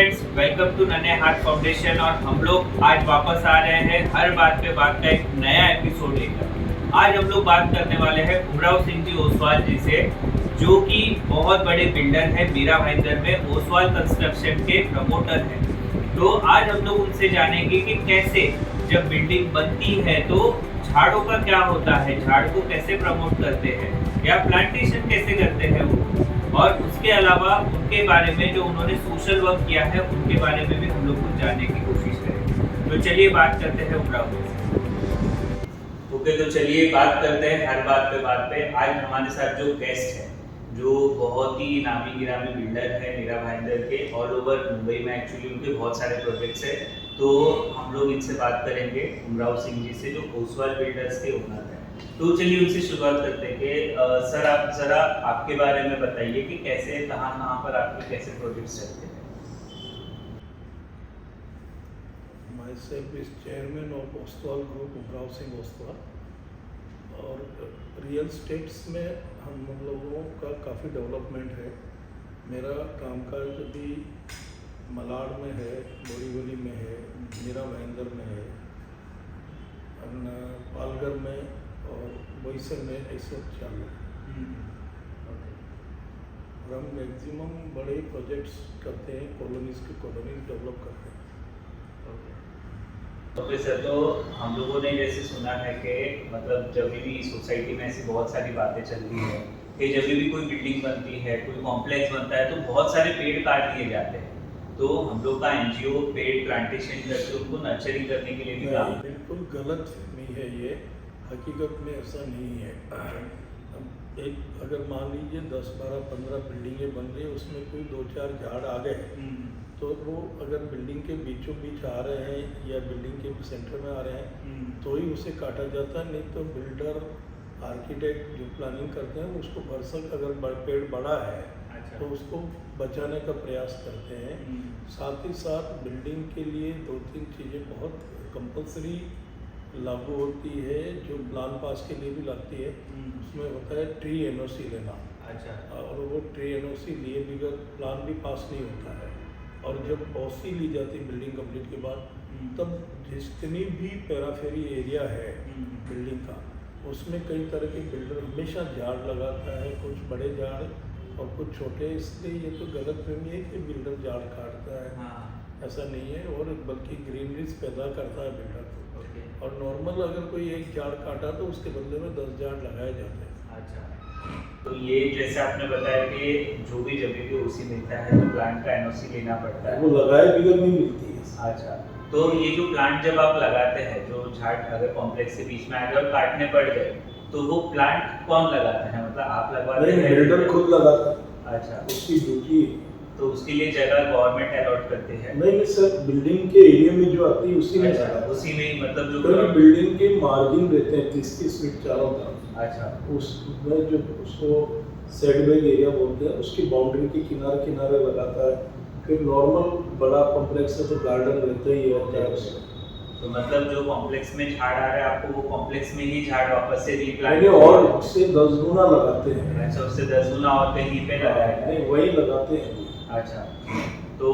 Friends, welcome to नन्हे हाथ foundation. और हम लोग आज वापस आ रहे हैं हर बात पे बात का एक नया एपिसोड लेकर। आज हम लोग बात करने वाले हैं उमराव सिंह जी ओसवाल जी से, जो कि बहुत बड़े बिल्डर हैं, मीरा भाईंदर में ओसवाल कंस्ट्रक्शन के प्रमोटर हैं। तो आज हम लोग उनसे जानेंगे कि कैसे जब बिल्डिंग बनती है तो झाड़ों का क्या होता है, झाड़ को कैसे प्रमोट करते हैं या प्लांटेशन कैसे करते हैं वो, और उसके अलावा उनके बारे में जो उन्होंने सोशल वर्क किया है उनके बारे में भी हम लोग कुछ जानने की कोशिश करें। तो चलिए बात करते हैं उमराव से। ओके, तो चलिए बात करते हैं हर बात पे बात पे। आज हमारे साथ जो गेस्ट है, जो बहुत ही नामी गिरामी बिल्डर है मीरा भाईंदर के, ऑल ओवर मुंबई में एक्चुअली उनके बहुत सारे प्रोजेक्ट्स है। तो हम लोग इनसे बात करेंगे उमराव सिंह जी से, जो ओसवाल बिल्डर्स के ओनर है। तो चलिए उनसे शुरुआत करते हैं कि सर आप जरा आपके बारे में बताइए कि कैसे कहाँ पर आपके कैसे प्रोजेक्ट्स चलते हैं। My self is chairman of Oswal group, Umrao Singh Oswal. और रियल स्टेट्स में हम लोगों का काफ़ी डेवलपमेंट है। मेरा कामकाज अभी मलाड में है, बोरीवली में है, मीरा भाईंदर में है, पालघर में और बोईसर में इस वक्त चालू है। और हम मैक्सिमम बड़े प्रोजेक्ट्स करते हैं, कॉलोनीज डेवलप करते हैं। ओके सर, तो हम लोगों ने जैसे सुना है कि मतलब जब भी सोसाइटी में ऐसी बहुत सारी बातें चलती हैं कि जब भी कोई बिल्डिंग बनती है, कोई कॉम्प्लेक्स बनता है, तो बहुत सारे पेड़ काट दिए जाते हैं। तो हम लोग का एनजीओ पेड़ प्लांटेशन करके उनको नर्चरिंग करने के लिए भी काम। बिल्कुल गलत नहीं है ये, हकीकत में ऐसा नहीं है। एक अगर मान लीजिए 10, 12, 15 बिल्डिंगें बन रही है, उसमें कोई 2-4 झाड़ आ गए, तो वो अगर बिल्डिंग के बीचों बीच आ रहे हैं या बिल्डिंग के सेंटर में आ रहे हैं तो ही उसे काटा जाता है। नहीं तो बिल्डर, आर्किटेक्ट जो प्लानिंग करते हैं उसको भरसक अगर पेड़ बड़ा है तो उसको बचाने का प्रयास करते हैं। साथ ही साथ बिल्डिंग के लिए 2-3 चीज़ें बहुत कंपल्सरी लागू होती है, जो प्लान पास के लिए भी लगती है। उसमें होता है ट्री एनओसी लेना। अच्छा। और वो ट्री एनओसी लिए बगैर प्लान भी पास नहीं होता है। और जब ओसी ली जाती है बिल्डिंग कंप्लीट के बाद, तब जितनी भी पैराफेरी एरिया है बिल्डिंग का, उसमें कई तरह के बिल्डर हमेशा झाड़ लगाता है, कुछ बड़े झाड़ और कुछ छोटे। इसलिए ये तो गलत फहमी है कि बिल्डर झाड़ काटता है। हाँ। ऐसा ऐसा नहीं है, और बल्कि ग्रीनरीज पैदा करता है बिल्डर। और नॉर्मल अगर कोई एक झाड़ काटा तो उसके बदले में 10 झाड़ लगाए जाते हैं। अच्छा, तो ये जैसे आपने बताया कि जो भी जगह पे ओसी मिलता है तो प्लांट का एनओसी लेना पड़ता है, वो लगाए बगैर नहीं मिलती है। अच्छा, तो ये जो प्लांट जब आप लगाते हैं, जो झाड़ अगर कॉम्प्लेक्स के बीच में आगे और काटने पड़ गए, तो वो प्लांट कौन लगाते हैं? मतलब आप लगवाते हैं? बिल्डर खुद लगाता है। अच्छा, उसकी ड्यूटी है। तो उसके लिए जगह गवर्नमेंट अलॉट करती है? नहीं सर, बिल्डिंग के एरिया में जो आती है उसी में अच्छा, लगाता है। उसी में ही, मतलब तो जो बिल्डिंग के मार्जिन रहते हैं 30-30 फीट चारों तरफ। अच्छा, उसमें जो उसको सेटबैक एरिया बोलते हैं, उसकी बाउंड्री के किनारे किनारे लगाता है। फिर नॉर्मल बड़ा कॉम्प्लेक्स है तो गार्डन रहता ही होता है उसमें। तो मतलब जो कॉम्प्लेक्स में झाड़ आ रहा है, आपको वो कॉम्प्लेक्स में ही झाड़ वापस से रीप्लांट और उससे 10 गुना लगाते हैं। अच्छा, उससे 10 गुना और कहीं पे लगाया नहीं, वही लगाते हैं। अच्छा, तो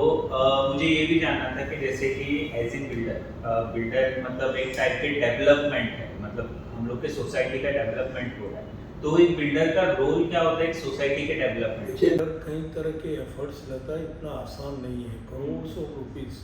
मुझे ये भी जानना था कि जैसे कि एज इन बिल्डर मतलब एक टाइप के डेवलपमेंट है, मतलब हम लोग के सोसाइटी का डेवलपमेंट हो रहा है, तो एक बिल्डर का रोल क्या होता है एक सोसाइटी के डेवलपमेंट? कई तरह के एफर्ट्स लेता है, इतना आसान नहीं है। करोड़ रुपीस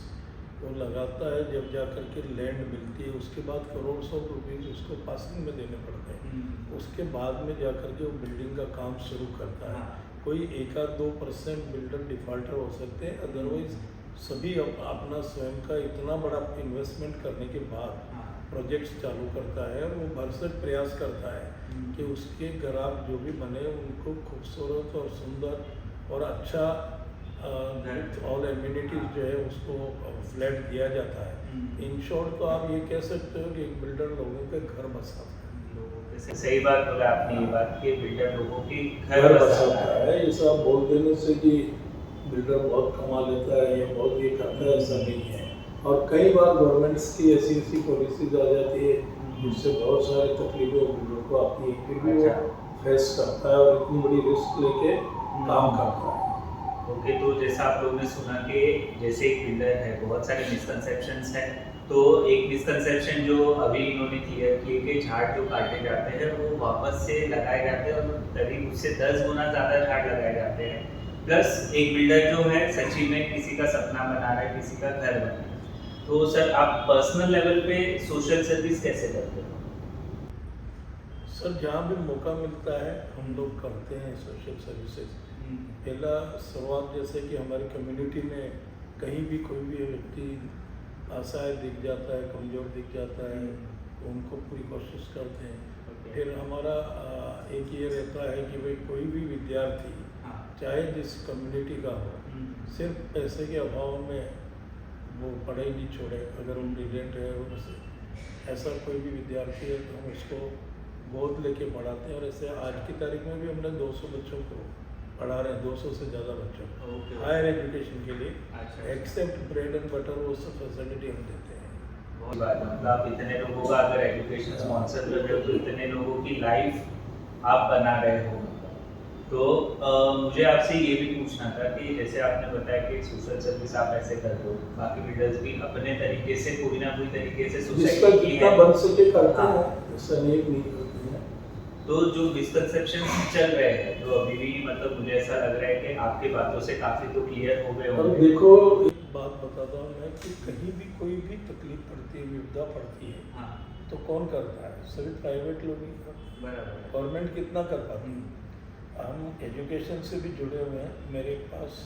वो लगाता है, जब जा कर के लैंड मिलती है उसके बाद करोड़ रुपीस उसको पासिंग में देने पड़ते हैं। उसके बाद में जा कर के वो बिल्डिंग का काम शुरू करता है। कोई 1-2% बिल्डर डिफॉल्टर हो सकते हैं, अदरवाइज सभी अपना स्वयं का इतना बड़ा इन्वेस्टमेंट करने के बाद प्रोजेक्ट्स चालू करता है। और वो भरसक प्रयास करता है कि उसके ग्राहक जो भी बने उनको खूबसूरत और सुंदर और अच्छा ऑल एम्यूनिटीज जो है उसको फ्लैट दिया जाता है। इन शॉर्ट तो आप ये कह सकते हो कि एक बिल्डर लोगों के घर बसाता है। सही बात बोला आपने, ये बात कि बिल्डर लोगों के घर बसाता है। ये सब बोल देने से कि बिल्डर बहुत कमा लेता है या बहुत ये करता है, ऐसा नहीं है। और कई बार गवर्नमेंट्स की ऐसी पॉलिसीज आ जाती है जिससे बहुत सारे तकलीफें बिल्डर को आती है, फिर भी वो फेस करता है और इतनी बड़ी रिस्क लेके काम करता है। ओके, तो जैसा आप लोगों ने सुना कि जैसे एक बिल्डर है, बहुत सारे मिसकंसेप्शंस हैं। तो एक मिसकंसेप्शन जो अभी इन्होंने क्लियर किए कि झाड़ जो काटे जाते हैं वो वापस से लगाए जाते हैं और करीब उससे 10 गुना ज़्यादा झाड़ लगाए जाते हैं। प्लस एक बिल्डर जो है सच्ची में किसी का सपना बना रहा है, किसी का घर बना रहा है। तो सर आप पर्सनल लेवल पे सोशल सर्विस कैसे करते हो? सर जहाँ भी मौका मिलता है हम लोग करते हैं सोशल सर्विसेज। पहला शुरुआत जैसे कि हमारी कम्युनिटी में कहीं भी कोई भी व्यक्ति असहाय दिख जाता है, कमज़ोर दिख जाता है, तो उनको पूरी कोशिश करते हैं। फिर हमारा एक ये रहता है कि भाई कोई भी विद्यार्थी चाहे जिस कम्युनिटी का हो, सिर्फ पैसे के अभाव में वो पढ़ाई नहीं छोड़े। अगर वो ब्रिलियंट है उनसे ऐसा कोई भी विद्यार्थी है तो हम उसको गोद लेके पढ़ाते हैं। और ऐसे आज की तारीख में भी हमने 200 बच्चों को पढ़ा रहे हैं, 200 से ज़्यादा बच्चों को हायर एजुकेशन के लिए। एक्सेप्ट ब्रेड एंड बटर वो सब फैसिलिटी हम देते हैं। बहुत बात है, मतलब आप इतने लोगों का अगर एजुकेशन स्पॉन्सर कर रहे हो तो इतने लोगों की लाइफ आप बना रहे हो। तो मुझे आपसे ये भी पूछना था कि जैसे आपने बताया कि सोशल सर्विस आप ऐसे कर दो, बाकी बिल्डर्स भी अपने तरीके से कोई ना कोई तरीके से सोसाइटी की जितना बन सके करते हैं, ऐसा नहीं करते हैं। तो जो मिसकंसेप्शंस चल रहे हैं जो अभी भी, मतलब मुझे ऐसा लग रहा है कि आपकी बातों से काफी तो क्लियर हो गए होंगे। देखो एक बात बताता हूँ मैं कि कहीं भी कोई भी तकलीफ पड़ती है, विपदा पड़ती है, तो कौन करता है? सभी प्राइवेट लोग ही करते हैं। बराबर। गवर्नमेंट कितना कर पाती है? हम एजुकेशन से भी जुड़े हुए हैं। मेरे पास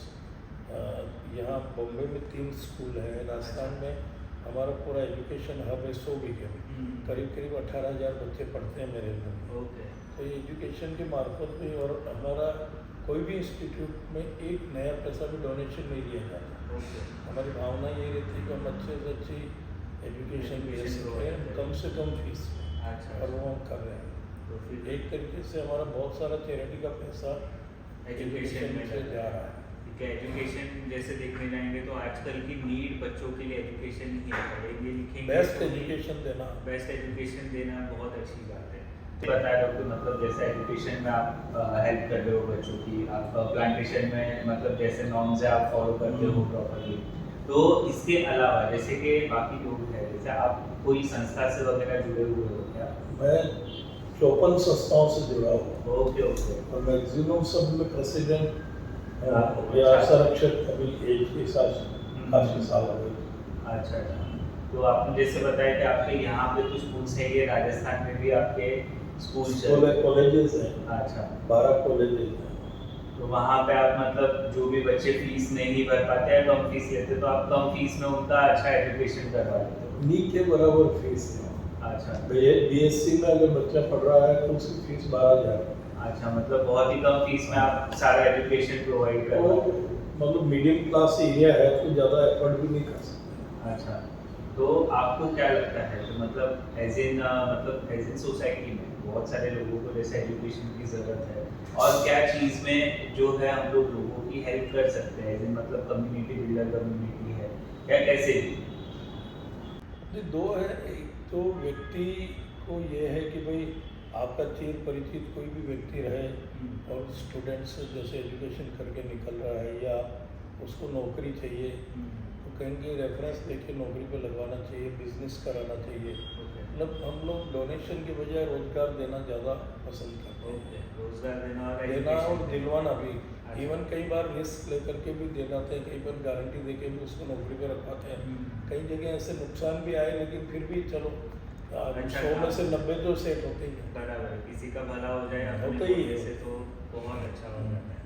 यहाँ बॉम्बे में 3 स्कूल है, राजस्थान में हमारा पूरा एजुकेशन हब है 100 बीघे में, करीब 18,000 बच्चे पढ़ते हैं मेरे में। तो ये एजुकेशन के मार्फत में, और हमारा कोई भी इंस्टीट्यूट में एक नया पैसा भी डोनेशन नहीं लिया जाता। हमारी भावना ये रहती है कि हम अच्छे से अच्छी एजुकेशन ले सकें कम से कम फीस में, और वो हम कर रहे हैं। तो फिर एक तरीके से हमारा बहुत सारा चैरिटी का पैसा एजुकेशन में जा रहा है। ठीक है, एजुकेशन जैसे देखने जाएंगे तो आजकल की नीड बच्चों के लिए एजुकेशन ही है। पढ़ेंगे लिखेंगे, बेस्ट एजुकेशन देना, बेस्ट एजुकेशन देना बहुत अच्छी बात है। बता रहे हो कि मतलब जैसे एजुकेशन में आप हेल्प कर रहे हो बच्चों की, आप प्लांटेशन में मतलब जैसे नॉर्म्स है आप फॉलो करते हो प्रॉपर्ली। तो इसके अलावा जैसे कि बाकी लोग हैं, जैसे आप कोई संस्था से वगैरह जुड़े हुए हो क्या? मैं 54 संस्थाओं से जुड़ा हूँ। ओके। और मैक्सिमम सब में प्रेसिडेंट या संरक्षक अभी एक के साथ काफी साल हो गए। अच्छा। तो आपने जैसे बताया कि आपके यहाँ पे तो स्कूल्स है, ये राजस्थान में भी आपके कॉलेजेस हैं। अच्छा, 12 कॉलेजेस हैं। तो वहाँ पे आप मतलब जो भी बच्चे फीस नहीं भर पाते हैं, कम फीस लेते, तो आप कम फीस में उनका अच्छा एजुकेशन करवा देते हो? नी के बराबर फीस है। अच्छा। बीएससी में अगर बच्चा पढ़ रहा है तो उसकी फीस 12,000। अच्छा, मतलब बहुत ही कम फीस में आप सारा एजुकेशन प्रोवाइड कर रहे हो। मतलब मीडियम क्लास एरिया है तो ज़्यादा एफर्ट भी नहीं कर सकते। अच्छा, तो आपको क्या लगता है कि मतलब एज इन सोसाइटी में बहुत सारे लोगों को जैसे एजुकेशन की ज़रूरत है, और क्या चीज़ में जो है हम लोग लोगों की हेल्प कर सकते हैं? एज इन मतलब कम्युनिटी बिल्डर कम्युनिटी है क्या, कैसे भी? दो है। एक तो व्यक्ति को ये है कि भाई आपका चिर परिचित कोई भी व्यक्ति रहे और स्टूडेंट्स जैसे एजुकेशन करके निकल रहा है या उसको नौकरी चाहिए, तो कहेंगे रेफरेंस देके नौकरी पे लगवाना चाहिए, बिजनेस कराना चाहिए। मतलब हम लोग डोनेशन के बजाय रोजगार देना ज़्यादा पसंद करते हैं। रोजगार देना और दिलवाना भी। इवन कई बार रिस्क लेकर के भी दे जाते हैं, कई बार गारंटी देके भी उसको नौकरी पे रखवाते हैं। कई जगह ऐसे नुकसान भी आए, लेकिन फिर भी चलो 100 में से 90 तो सेट होते ही हैं। बराबर, किसी का भला हो जाए होता ही है। से तो बहुत अच्छा हो जाता है।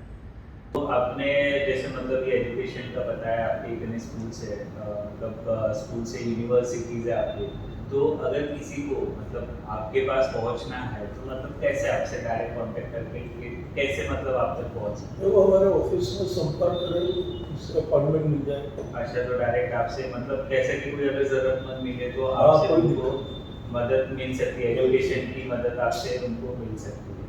तो आपने जैसे मतलब ये एजुकेशन का बताया, आपके इतने स्कूल्स है, मतलब स्कूल से यूनिवर्सिटीज़ है आपके, तो अगर किसी को मतलब आपके पास पहुंचना है तो मतलब कैसे आपसे डायरेक्ट कांटेक्ट करके कैसे मतलब आप तक पहुंच सकते हैं? वो हमारे ऑफिस में संपर्क करें, उसका अपॉइंटमेंट मिल जाए। अच्छा, तो डायरेक्ट आपसे मतलब कैसे कि कोई अगर ज़रूरतमंद मिले तो आपसे उनको मदद मिल सकती है, एजुकेशन की मदद आपसे उनको मिल सकती है।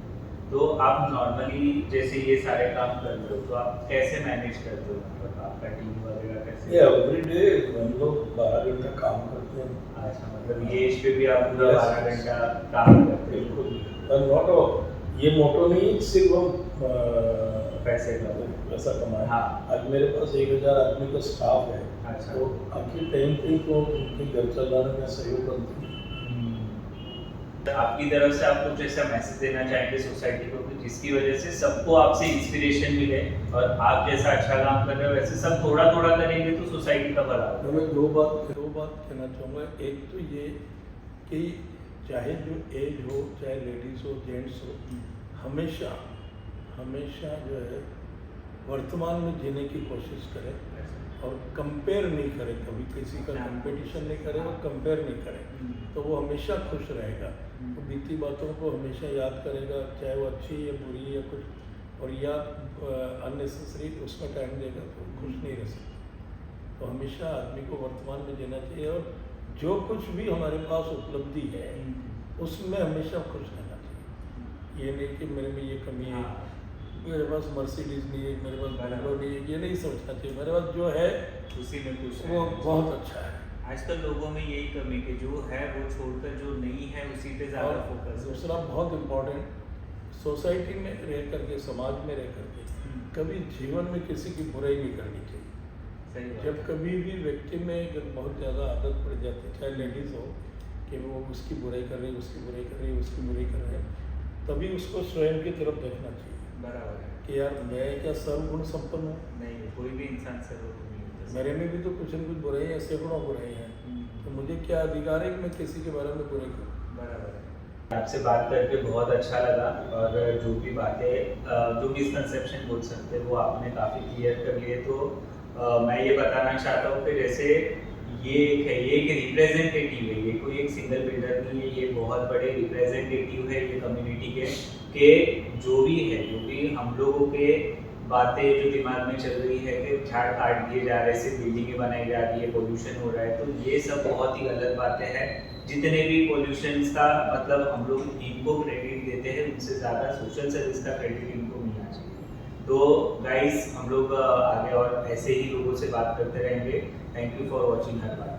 तो आप नॉर्मली जैसे ये सारे काम कर रहे हो तो आप कैसे मैनेज करते हो, मतलब आपका टीम वगैरह कैसे? एवरी डे हम लोग 12 घंटा काम करते हैं। अच्छा, मतलब ये इस पे भी आप पूरा 12 घंटा काम करते हैं? बिल्कुल। ये मोटो नहीं सिर्फ हम पैसे का पैसा कमाएं। हाँ। आज मेरे पास 1000 आदमी का स्टाफ है। अच्छा। तो आखिर टाइम पे तो उनके घर चलाने में सहयोग करते हैं। आपकी तरफ से आप कुछ ऐसा मैसेज देना चाहेंगे सोसाइटी को कि जिसकी वजह से सबको आपसे इंस्पिरेशन मिले और आप जैसा अच्छा काम कर रहे हो वैसे सब थोड़ा थोड़ा करेंगे तो सोसाइटी का भला होगा। मैं दो बात कहना चाहूँगा। एक तो ये कि चाहे जो एज हो, चाहे लेडीज़ हो, जेंट्स हो, हमेशा जो है वर्तमान में जीने की कोशिश करें और कंपेयर नहीं करें, कभी किसी का कंपटीशन नहीं करें और कंपेयर नहीं करें, तो वो हमेशा खुश रहेगा। वो बीती बातों को हमेशा याद करेगा, चाहे वो अच्छी या बुरी या कुछ, और या अननेसेसरी उसमें टाइम देगा तो खुश नहीं रह सकता। तो हमेशा आदमी को वर्तमान में जीना चाहिए और जो कुछ भी हमारे पास उपलब्धि है उसमें हमेशा खुश रहना चाहिए। ये नहीं कि मेरे में ये कमी है, मेरे पास मर्सिडीज नहीं है, मेरे पास बंगलो नहीं है, ये नहीं सोचना चाहिए। मेरे पास जो है उसी में खुश वो बहुत अच्छा है। आजकल लोगों में यही कमी कि जो है वो छोड़कर जो नहीं है उसी पे ज़्यादा और फोकस है। दूसरा बहुत इम्पोर्टेंट, सोसाइटी में रह करके, समाज में रह करके कभी जीवन में किसी की बुराई नहीं करनी चाहिए। सही बात जब कभी भी व्यक्ति में जब बहुत ज़्यादा आदत पड़ जाती है, चाहे लेडीज़ हो, कि वो उसकी बुराई कर रही है, उसकी बुराई कर रही है, उसकी बुराई कर रहे हैं, तभी उसको स्वयं की तरफ देखना चाहिए। बराबर है कि यार मैं क्या सर्वगुण संपन्न हूँ? नहीं, कोई भी इंसान सर्वगुण नहीं होता। मेरे में भी तो कुछ न कुछ बुराई है, सैकड़ों बुराई हैं, तो मुझे क्या अधिकार है कि मैं किसी के बारे में बुराई करूँ? बराबर है। आपसे बात करके बहुत अच्छा लगा और जो भी बातें जो मिसकंसेप्शन बोल सकते हैं वो आपने काफ़ी क्लियर कर लिए। तो मैं ये बताना चाहता हूँ कि जैसे ये एक रिप्रेजेंटेटिव है, ये कोई एक सिंगल बिल्डर नहीं है, ये बहुत बड़े रिप्रेजेंटेटिव है ये कम्युनिटी के जो भी हम लोगों के बातें जो दिमाग में चल रही है कि झाड़ काट दिए जा रहे हैं, सिर्फ बिल्डिंगें बनाई जा रही है, पोल्यूशन हो रहा है, तो ये सब बहुत ही गलत बातें हैं। जितने भी पोल्यूशन का मतलब हम लोग इनको क्रेडिट देते हैं, उनसे ज़्यादा सोशल सर्विस का क्रेडिट इनको मिलना चाहिए। तो गाइस, हम लोग आगे और ऐसे ही लोगों से बात करते रहेंगे। थैंक यू फॉर वॉचिंग हर बात।